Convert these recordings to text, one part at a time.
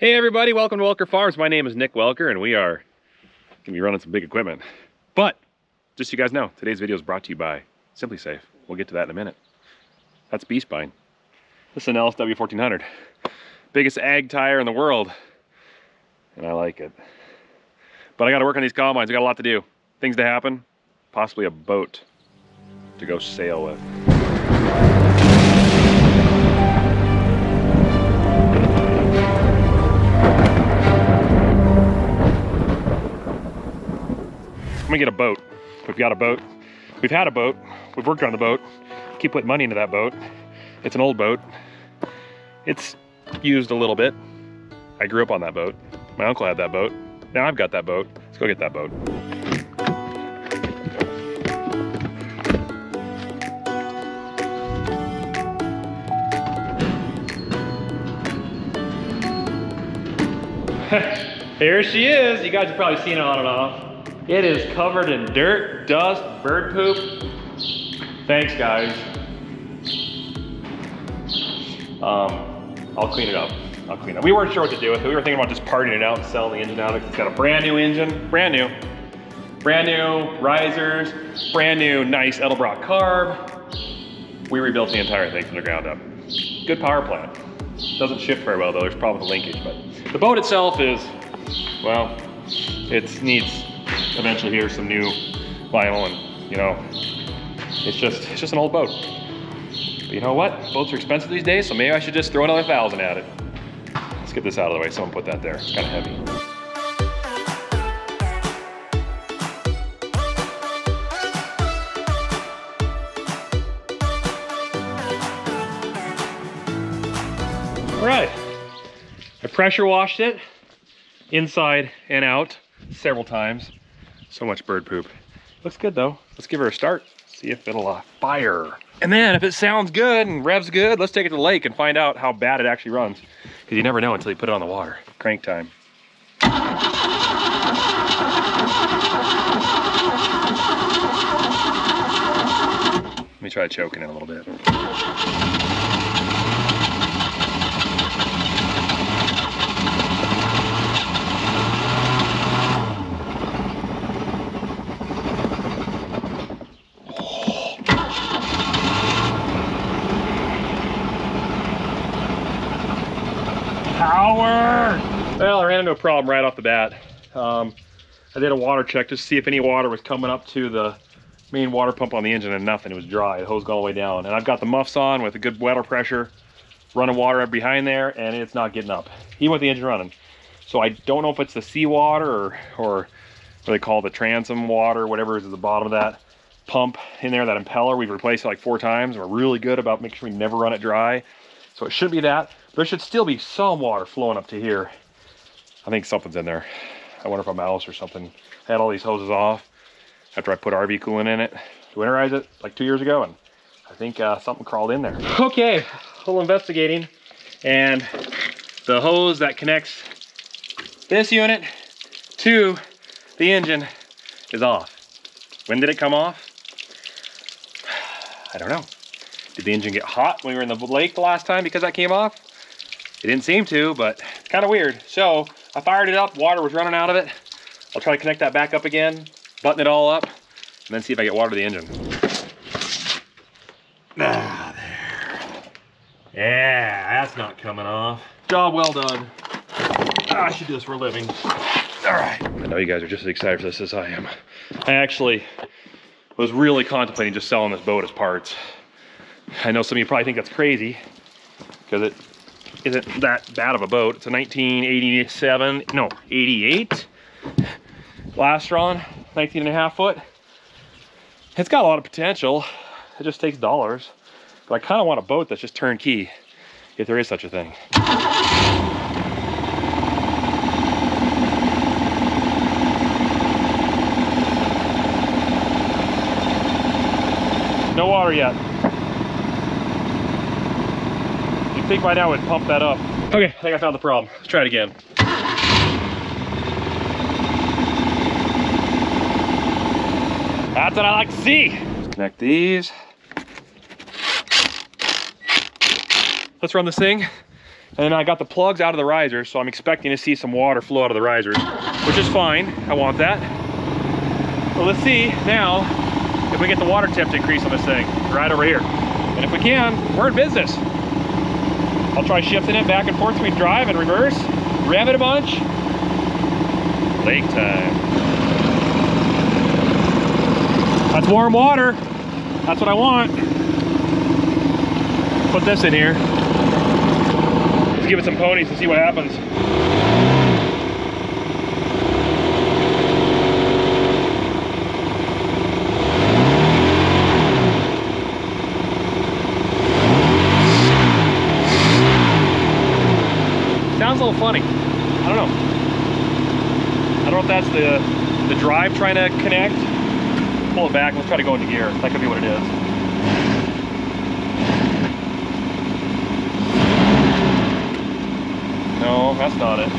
Hey everybody, welcome to Welker Farms. My name is Nick Welker and we are going to be running some big equipment. But, just so you guys know, today's video is brought to you by SimpliSafe. We'll get to that in a minute. That's B-Spine. This is an LSW 1400. Biggest ag tire in the world. And I like it. But I got to work on these combines. I got a lot to do. Things to happen. Possibly a boat to go sail with. I'm gonna get a boat. We've got a boat. We've had a boat. We've worked on the boat. Keep putting money into that boat. It's an old boat. It's used a little bit. I grew up on that boat. My uncle had that boat. Now I've got that boat. Let's go get that boat. Here she is. You guys have probably seen it on and off. It is covered in dirt, dust, bird poop. Thanks, guys. I'll clean it up. I'll clean it up. We weren't sure what to do with it. We were thinking about just parting it out and selling the engine out. It's got a brand new engine, brand new risers, brand new nice Edelbrock carb. We rebuilt the entire thing from the ground up. Good power plant. Doesn't shift very well though. There's probably the linkage, but the boat itself is, well, it needs eventually here's some new vinyl, and you know, it's just an old boat. But you know what? Boats are expensive these days, so maybe I should just throw another 1,000 at it. Let's get this out of the way. Someone put that there. It's kind of heavy. All right. I pressure washed it inside and out several times. So much bird poop. Looks good though. Let's give her a start. See if it'll fire. And then if it sounds good and revs good, let's take it to the lake and find out how bad it actually runs. Because you never know until you put it on the water. Crank time. Let me try choking it a little bit. Power! Well, I ran into a problem right off the bat. I did a water check to see if any water was coming up to the main water pump on the engine, and nothing. It was dry. The hose got all the way down. And I've got the muffs on with a good wetter pressure, running water behind there, and it's not getting up, even with the engine running. So I don't know if it's the seawater or what they call the transom water, whatever is at the bottom of that pump in there, that impeller. We've replaced it like 4 times. And we're really good about making sure we never run it dry. So it should be that. There should still be some water flowing up to here. I think something's in there. I wonder if a mouse or something. I had all these hoses off after I put RV coolant in it to winterize it like 2 years ago, and I think something crawled in there. Okay, a little investigating, and the hose that connects this unit to the engine is off. When did it come off? I don't know. Did the engine get hot when we were in the lake the last time because that came off? It didn't seem to, but it's kind of weird. So I fired it up, water was running out of it. I'll try to connect that back up again, button it all up, and then see if I get water to the engine. Ah, there. Yeah, that's not coming off. Job well done. I should do this for a living. All right. I know you guys are just as excited for this as I am. I actually was really contemplating just selling this boat as parts. I know some of you probably think that's crazy because it isn't that bad of a boat. It's a 1987, no, 88 Lastron, 19.5 foot. It's got a lot of potential. It just takes dollars. But I kind of want a boat that's just turnkey, if there is such a thing. No water yet. You'd think by now it'd pump that up. Okay, I think I found the problem. Let's try it again. That's what I like to see. Connect these. Let's run this thing And then I got the plugs out of the risers, so I'm expecting to see some water flow out of the risers, which is fine. I want that. But let's see now if we get the water temp to increase on this thing right over here. And if we can, we're in business. I'll try shifting it back and forth between drive and reverse, rev it a bunch. Lake time. That's warm water. That's what I want. Put this in here. Let's give it some ponies and see what happens. Sounds a little funny. I don't know. I don't know if that's the drive trying to connect. Pull it back. Let's try to go into gear. That could be what it is. No, that's not it.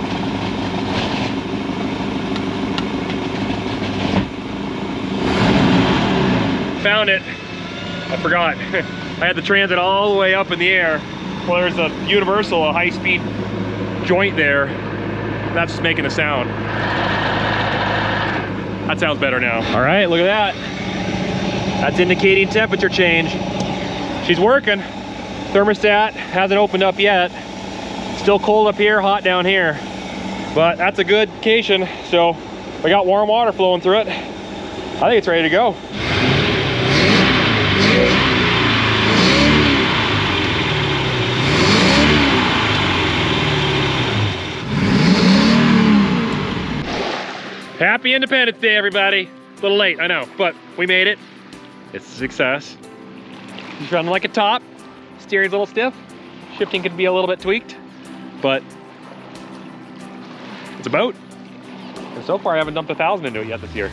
Found it. I forgot. I had the transit all the way up in the air. Well, there's a universal, a high-speed joint there. That's just making a sound. That sounds better now. All right, look at that. That's indicating temperature change. She's working. Thermostat hasn't opened up yet. Still cold up here, hot down here. But that's a good indication. So we got warm water flowing through it. I think it's ready to go. Happy Independence Day, everybody. A little late, I know, but we made it. It's a success. She's running like a top. Steering's a little stiff. Shifting could be a little bit tweaked, but it's a boat. And so far, I haven't dumped 1,000 into it yet this year.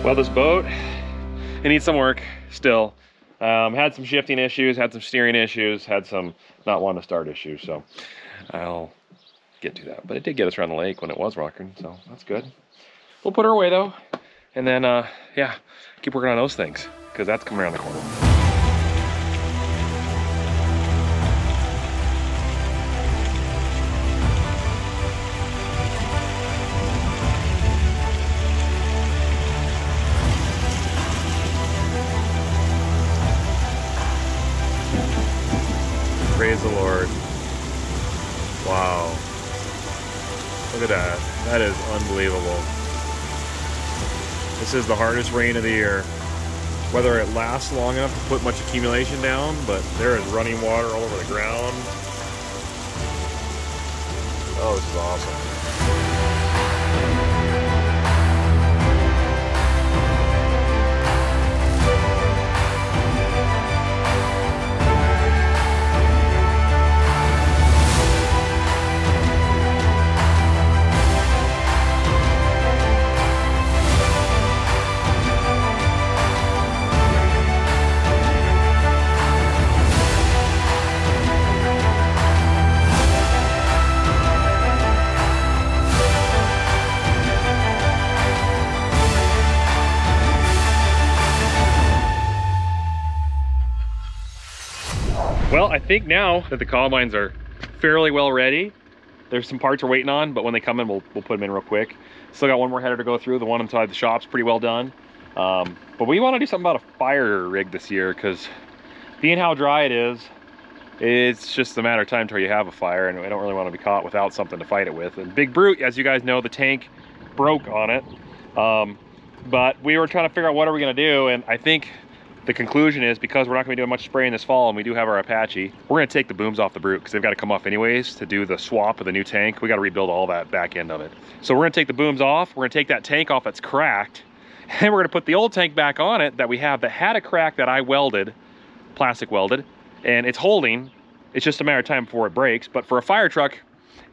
Well, this boat, it needs some work still. Had some shifting issues, had some steering issues, had some not wanting to start issues, so I'll get to that. But it did get us around the lake when it was rocking, so that's good. We'll put her away though, and then, yeah, keep working on those things, because that's coming around the corner. Praise the Lord. Wow. Look at that. That is unbelievable. This is the hardest rain of the year. Whether it lasts long enough to put much accumulation down, but there is running water all over the ground. Oh, this is awesome. Well, I think now that the combines are fairly well ready, there's some parts we're waiting on, but when they come in, we'll put them in real quick. Still got one more header to go through. The one inside the shop's pretty well done. But we want to do something about a fire rig this year, because being how dry it is, it's just a matter of time until you have a fire, and we don't really want to be caught without something to fight it with. And Big Brute, as you guys know, the tank broke on it. But we were trying to figure out what are we going to do, and I think the conclusion is, because we're not going to be doing much spraying this fall and we do have our Apache, we're going to take the booms off the Brute, because they've got to come off anyways to do the swap of the new tank. We got to rebuild all that back end of it. So we're going to take the booms off, we're going to take that tank off that's cracked, and we're going to put the old tank back on it that we have that had a crack that I welded, plastic welded, and it's holding. It's just a matter of time before it breaks, but for a fire truck,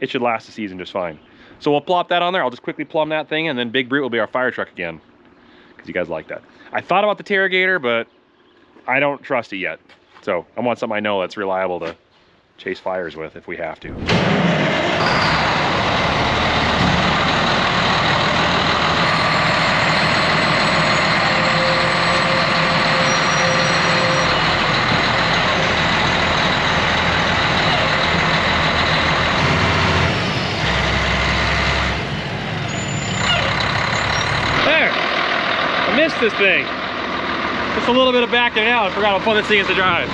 it should last the season just fine. So we'll plop that on there. I'll just quickly plumb that thing, and then Big Brute will be our fire truck again, because you guys like that. I thought about the Terragator, but I don't trust it yet. So I want something I know that's reliable to chase fires with if we have to. Missed this thing. Just a little bit of backing it out. I forgot how fun this thing is to drive.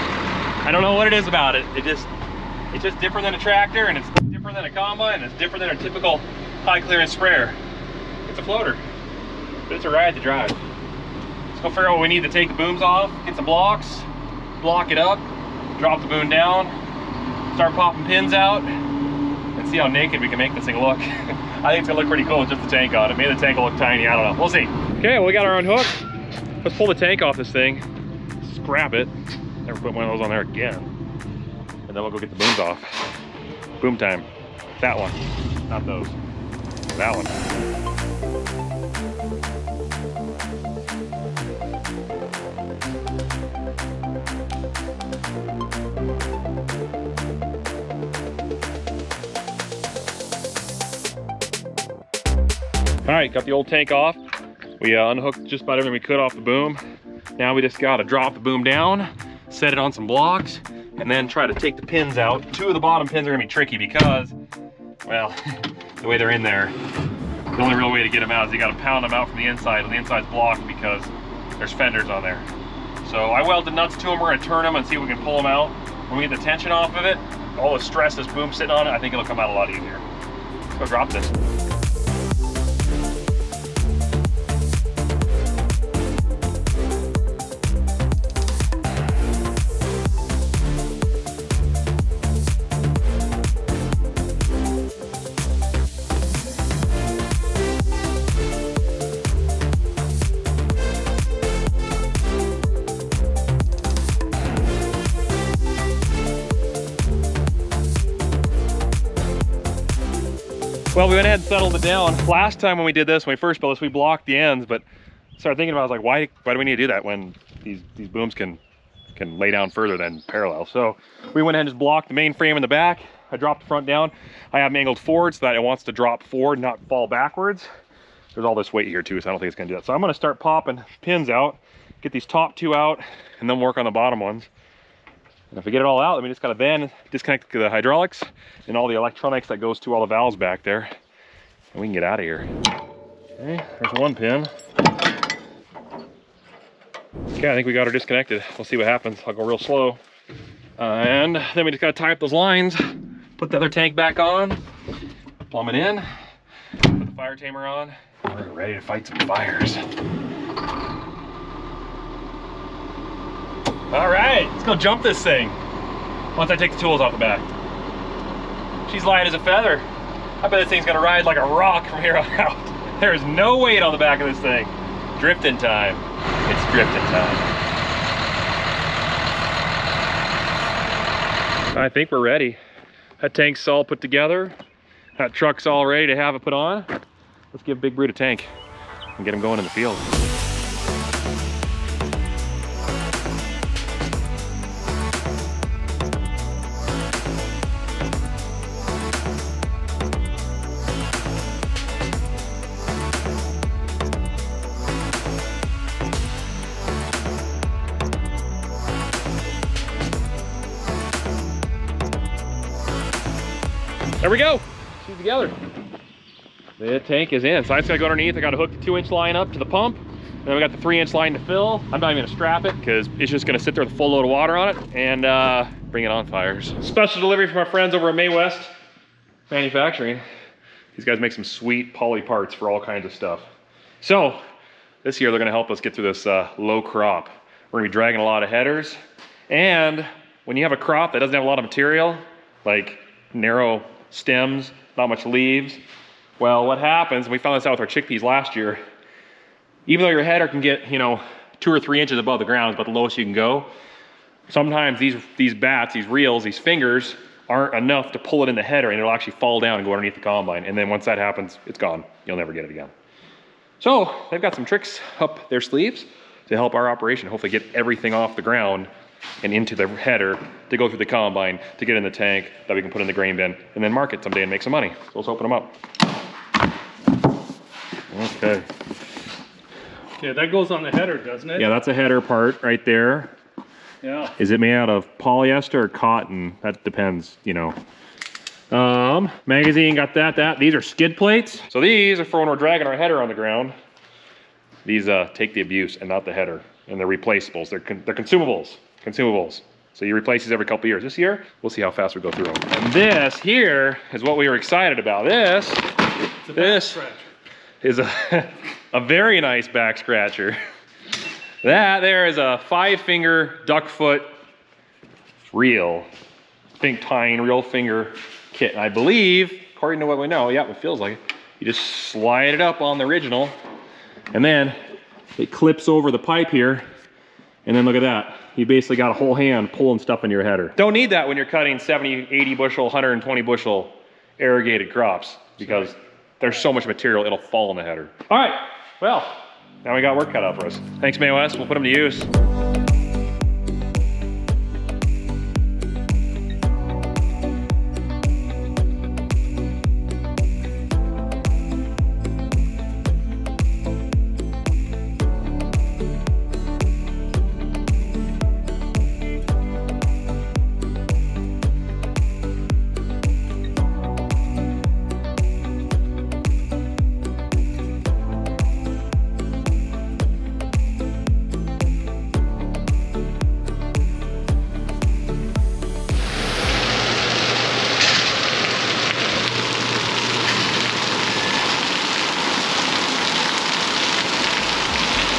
I don't know what it is about it. It's just different than a tractor, and it's different than a combine, and it's different than a typical high clearance sprayer. It's a floater, but it's a ride to drive. Let's go figure out what we need to take the booms off, get some blocks, block it up, drop the boom down, start popping pins out, and see how naked we can make this thing look. I think it's gonna look pretty cool with just the tank on it. Maybe the tank will look tiny, I don't know. We'll see. Okay, well, we got our own hook. Let's pull the tank off this thing, scrap it, never put one of those on there again, and then we'll go get the booms off. Boom time. That one, not those. That one. All right, got the old tank off. We unhooked just about everything we could off the boom. Now we just gotta drop the boom down, set it on some blocks, and then try to take the pins out. Two of the bottom pins are gonna be tricky because, well, the way they're in there, the only real way to get them out is you gotta pound them out from the inside, and the inside's blocked because there's fenders on there. So I welded nuts to them. We're gonna turn them and see if we can pull them out. When we get the tension off of it, all the stress this boom sitting on it, I think it'll come out a lot easier. Let's go drop this. Well, we went ahead and settled it down. Last time when we did this, when we first built this, we blocked the ends, but started thinking about, I was like, why do we need to do that when these booms can lay down further than parallel? So we went ahead and just blocked the main frame in the back. I dropped the front down. I have them angled forward so that it wants to drop forward, not fall backwards. There's all this weight here too, so I don't think it's gonna do that. So I'm gonna start popping pins out, get these top two out, and then work on the bottom ones. And if we get it all out, then we just gotta then disconnect the hydraulics and all the electronics that goes to all the valves back there, and we can get out of here. Okay, there's one pin. Okay, I think we got her disconnected. We'll see what happens. I'll go real slow. And then we just gotta tie up those lines, put the other tank back on, plumb it in, put the fire tamer on, and we're ready to fight some fires. All right, let's go jump this thing. Once I take the tools off the back. She's light as a feather. I bet this thing's gonna ride like a rock from here on out. There is no weight on the back of this thing. Drifting time. It's drifting time. I think we're ready. That tank's all put together. That truck's all ready to have it put on. Let's give Big Brute a tank and get him going in the field. There we go, she's together. The tank is in, so I just gotta go underneath. I gotta hook the 2-inch line up to the pump, and then we got the 3-inch line to fill. I'm not even gonna strap it because it's just gonna sit there with a full load of water on it and bring it on fires. Special delivery from our friends over at May West Manufacturing. These guys make some sweet poly parts for all kinds of stuff. So this year they're gonna help us get through this low crop. We're gonna be dragging a lot of headers, and when you have a crop that doesn't have a lot of material, like narrow stems, not much leaves. Well, what happens, and we found this out with our chickpeas last year, even though your header can get, 2 or 3 inches above the ground is about the lowest you can go, sometimes these bats, these reels, these fingers aren't enough to pull it in the header, and it'll actually fall down and go underneath the combine. And then once that happens, it's gone. You'll never get it again. So they've got some tricks up their sleeves to help our operation, hopefully get everything off the ground and into the header to go through the combine, to get in the tank that we can put in the grain bin and then market someday and make some money. So let's open them up. Okay. Yeah, that goes on the header, doesn't it? Yeah, that's a header part right there. Yeah. Is it made out of polyester or cotton? That depends, you know. Magazine, got that. These are skid plates. So these are for when we're dragging our header on the ground. These take the abuse and not the header. And they're replaceables. They're consumables. So you replace these every couple years. This year, we'll see how fast we go through them. And this here is what we were excited about. This is a very nice back scratcher. That there is a 5-finger duck foot reel. Think tying real finger kit. And I believe, according to what we know, yeah, it feels like it. You just slide it up on the original, and then it clips over the pipe here. And then look at that. You basically got a whole hand pulling stuff into your header. Don't need that when you're cutting 70, 80 bushel, 120 bushel irrigated crops, because there's so much material, it'll fall in the header. All right, well, now we got work cut out for us. Thanks, May West. We'll put them to use.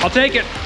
I'll take it.